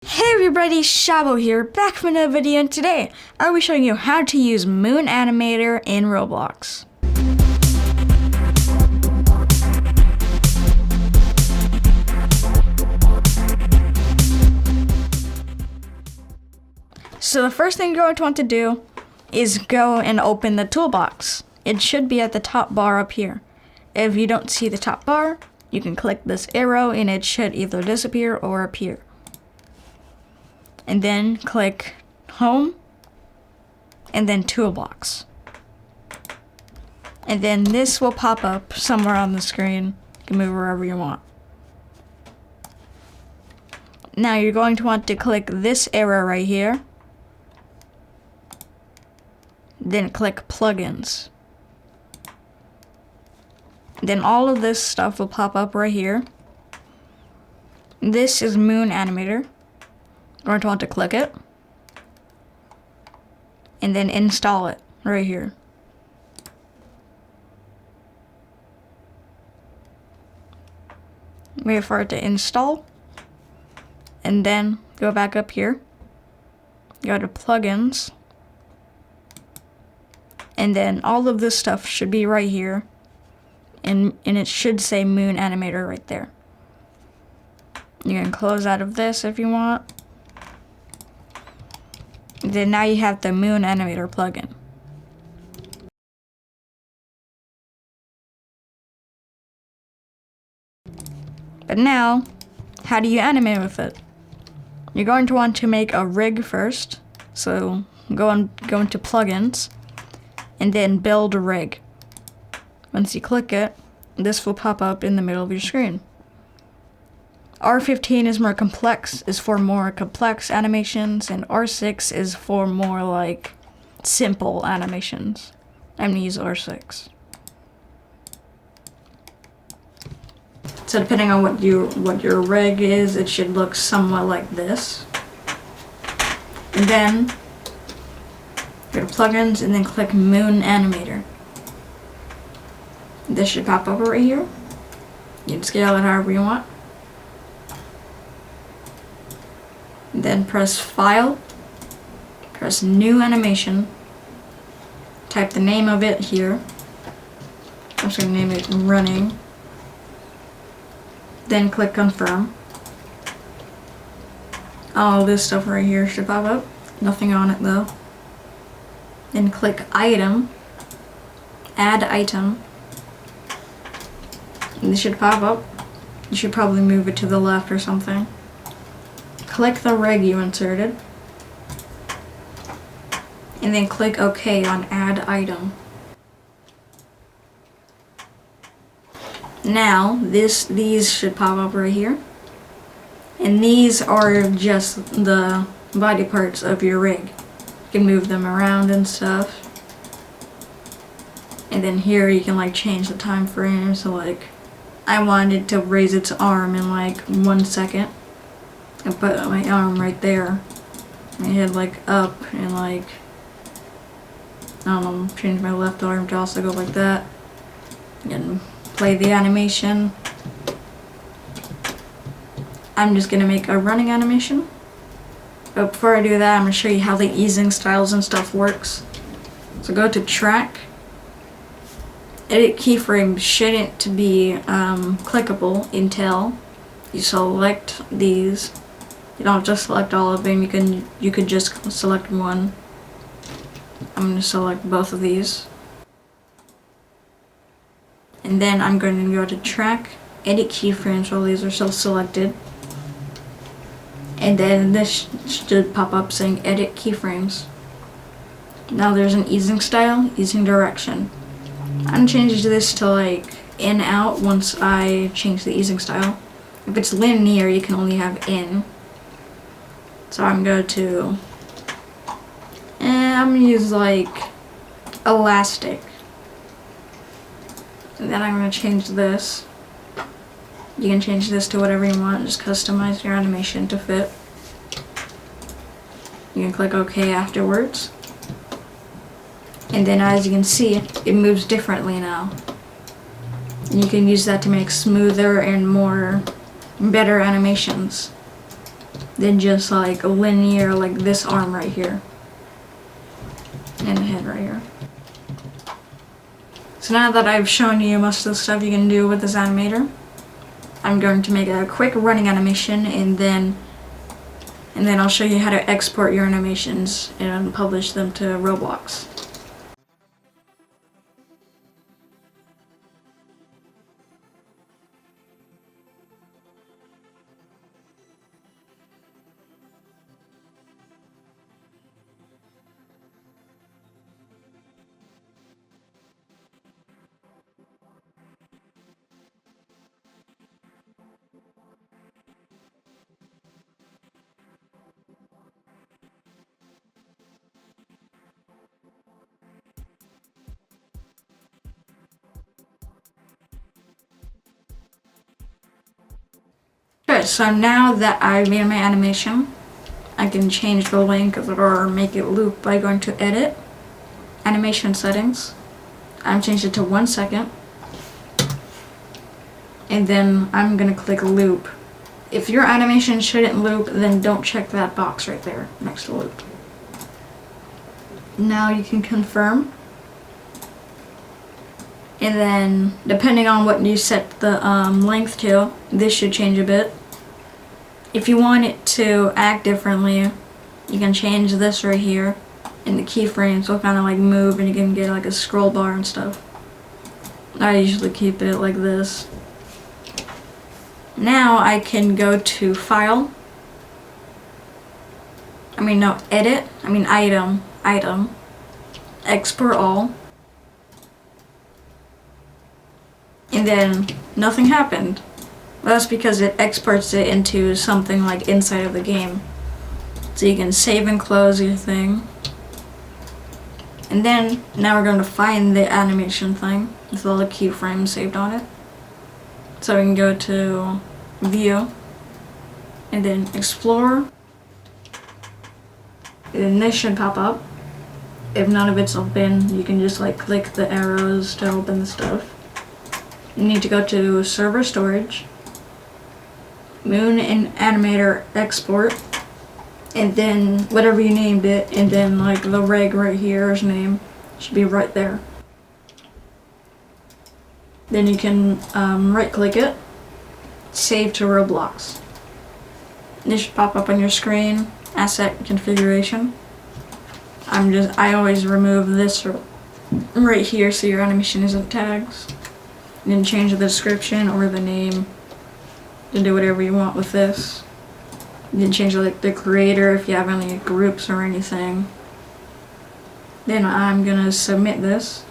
Hey everybody, Shabo here, back from another video, and today I'll be showing you how to use Moon Animator in Roblox. So the first thing you're going to want to do is go and open the Toolbox. It should be at the top bar up here. If you don't see the top bar, you can click this arrow and it should either disappear or appear. And then click Home, and then Toolbox. And then this will pop up somewhere on the screen. You can move wherever you want. Now you're going to want to click this arrow right here. Then click Plugins. Then all of this stuff will pop up right here. This is Moon Animator. You're going to want to click it and then install it right here. Wait for it to install and then go back up here, go to plugins, and then all of this stuff should be right here, and it should say Moon Animator right there. You can close out of this if you want. Then now you have the Moon Animator plugin. But now, how do you animate with it? You're going to want to make a rig first. So go into plugins and then build a rig. Once you click it, this will pop up in the middle of your screen. R15 is for more complex animations, and R6 is for more like simple animations. I'm gonna use R6. So depending on what your rig is, it should look somewhat like this. And then go to plugins and then click Moon Animator. This should pop up right here. You can scale it however you want. Then press File, press New Animation, type the name of it here. I'm just going to name it Running. Then click Confirm. All this stuff right here should pop up. Nothing on it though. Then click Item, Add Item. And this should pop up. You should probably move it to the left or something. Click the rig you inserted, and then click OK on Add Item. Now, these should pop up right here, and these are just the body parts of your rig. You can move them around and stuff, and then here you can like change the time frame. So like, I wanted to raise its arm in like 1 second. I put my arm right there. My head like up and like, I don't know, change my left arm to also go like that. And play the animation. I'm just gonna make a running animation. But before I do that, I'm gonna show you how the easing styles and stuff works. So go to Track. Edit keyframes shouldn't be clickable until you select these. You don't have to select all of them. You could just select one. I'm going to select both of these. And then I'm going to go to Track, Edit Keyframes while these are still selected. And then this should pop up saying Edit Keyframes. Now there's an easing style, easing direction. I'm going to change this to like in out once I change the easing style. If it's linear, you can only have in. So I'm going to, I'm going to use like elastic. And then I'm going to change this. You can change this to whatever you want, just customize your animation to fit. You can click OK afterwards. And then as you can see, it moves differently now. And you can use that to make smoother and better animations. than just like a linear, like this arm right here. And the head right here. So now that I've shown you most of the stuff you can do with this animator, I'm going to make a quick running animation and then I'll show you how to export your animations and publish them to Roblox. Okay, so now that I've made my animation, I can change the length or make it loop by going to Edit, Animation Settings. I've changed it to 1 second. And then I'm gonna click Loop. If your animation shouldn't loop, then don't check that box right there next to Loop. Now you can confirm. And then, depending on what you set the length to, this should change a bit. If you want it to act differently, you can change this right here, and the keyframes will kind of like move, and you can get like a scroll bar and stuff. I usually keep it like this. Now I can go to File. Edit. Item. Export All. And then nothing happened. Well, that's because it exports it into something like inside of the game. So you can save and close your thing. And then now we're going to find the animation thing with all the keyframes saved on it. So we can go to View and then Explore. And then this should pop up. If none of it's open, you can just like click the arrows to open the stuff. You need to go to Server Storage, Moon Animator Export, and then whatever you named it, and then like the reg right here's name should be right there. Then you can right click it, save to Roblox. This should pop up on your screen, Asset Configuration. I always remove this right here so your animation isn't tags. And then change the description or the name. You do whatever you want with this. You can change like the creator if you have any groups or anything. Then I'm gonna submit this.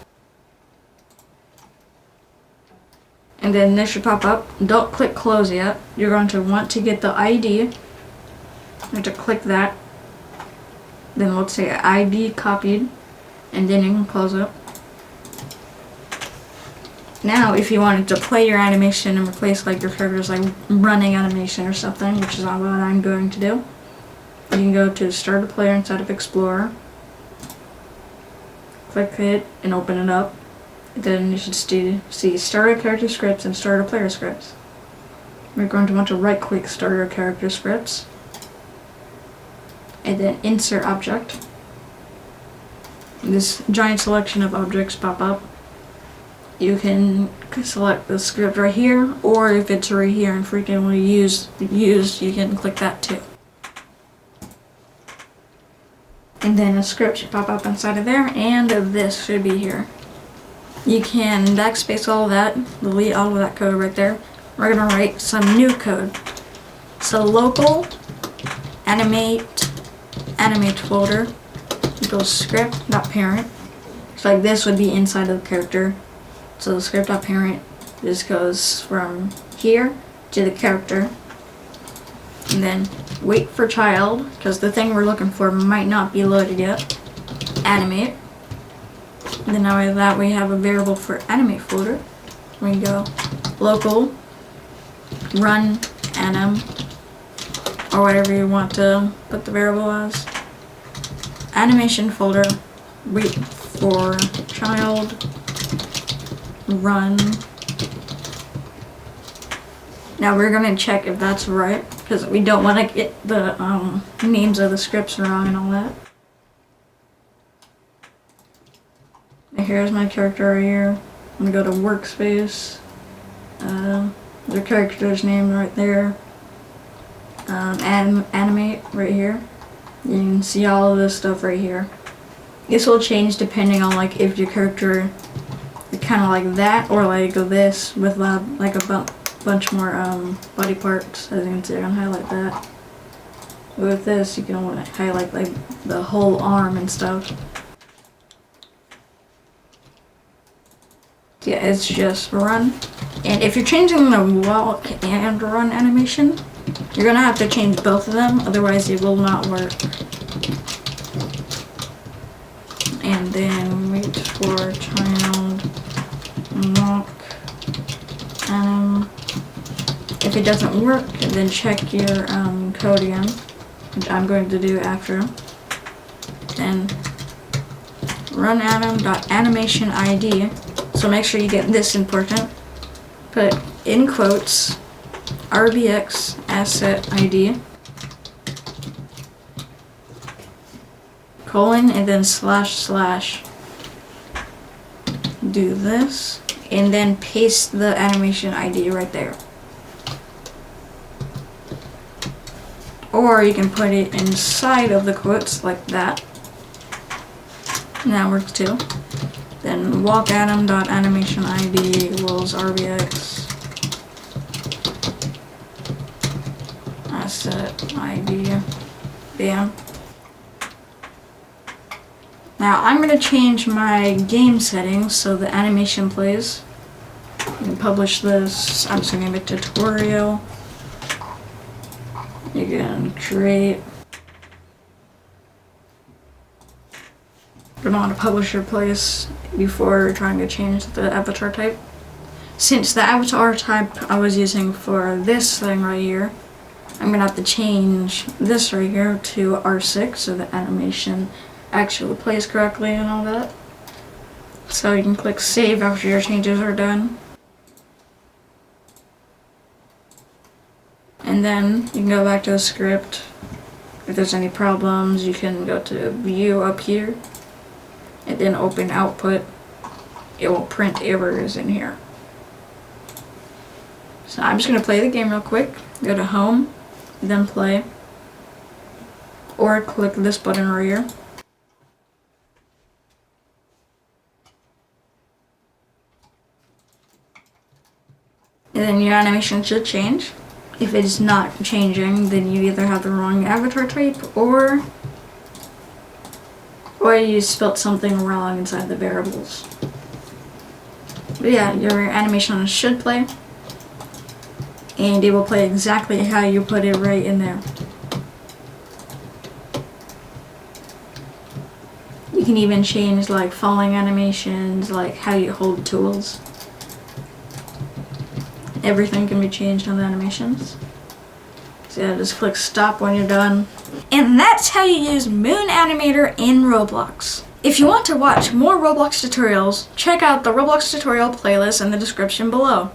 And then this should pop up. Don't click close yet. You're going to want to get the ID. You have to click that. Then let's say ID copied. And then you can close it. Now, if you wanted to play your animation and replace like your character's like running animation or something, which is not what I'm going to do, you can go to Start a Player inside of Explorer, click it, and open it up. Then you should see Starter Character Scripts and Starter Player Scripts. We're going to want to right-click Starter Character Scripts, and then Insert Object. This giant selection of objects pop up. You can select the script right here, or if it's right here and frequently used, you can click that too. And then a script should pop up inside of there, and this should be here. You can backspace all of that, delete all of that code right there. We're gonna write some new code. So local animate folder equals script.parent. So like this would be inside of the character. So the script.parent just goes from here to the character. And then wait for child, because the thing we're looking for might not be loaded yet. Animate. And then now with that we have a variable for animate folder. We can go local run anim, or whatever you want to put the variable as. Animation folder, wait for child, run. Now we're going to check if that's right, because we don't want to get the names of the scripts wrong and all that. And here's my character right here. I'm gonna go to workspace. The character's name right there. Animate right here. You can see all of this stuff right here. This will change depending on like if your character is kind of like that or like this with like a bunch more body parts. As you can see, I can highlight that. With this, you can only highlight like the whole arm and stuff. Yeah, it's just run. And if you're changing the walk and run animation, you're gonna have to change both of them, otherwise it will not work. And then wait for child walk. If it doesn't work, then check your code again, which I'm going to do after. Then run anim.animation ID. So make sure you get this important. Put in quotes RBX asset ID colon and then // do this and then paste the animation ID right there. Or you can put it inside of the quotes like that. And that works too. Then walk anim.animation ID equals RBX asset ID. Bam. Now I'm going to change my game settings so the animation plays. You can publish this. I'm just going to name it tutorial. You can create. You're going to publish your place before trying to change the avatar type. Since the avatar type I was using for this thing right here, I'm going to have to change this right here to R6 so the animation actually plays correctly and all that. So you can click save after your changes are done. And then you can go back to the script. If there's any problems, you can go to view up here and then open output. It will print errors in here. So I'm just going to play the game real quick. Go to home, then play. Or click this button right here. And then your animation should change. If it's not changing, then you either have the wrong avatar type or you spelled something wrong inside the variables. But yeah, your animation should play. And it will play exactly how you put it right in there. You can even change like falling animations, like how you hold tools. Everything can be changed on the animations. So yeah, just click stop when you're done. And that's how you use Moon Animator in Roblox. If you want to watch more Roblox tutorials, check out the Roblox tutorial playlist in the description below.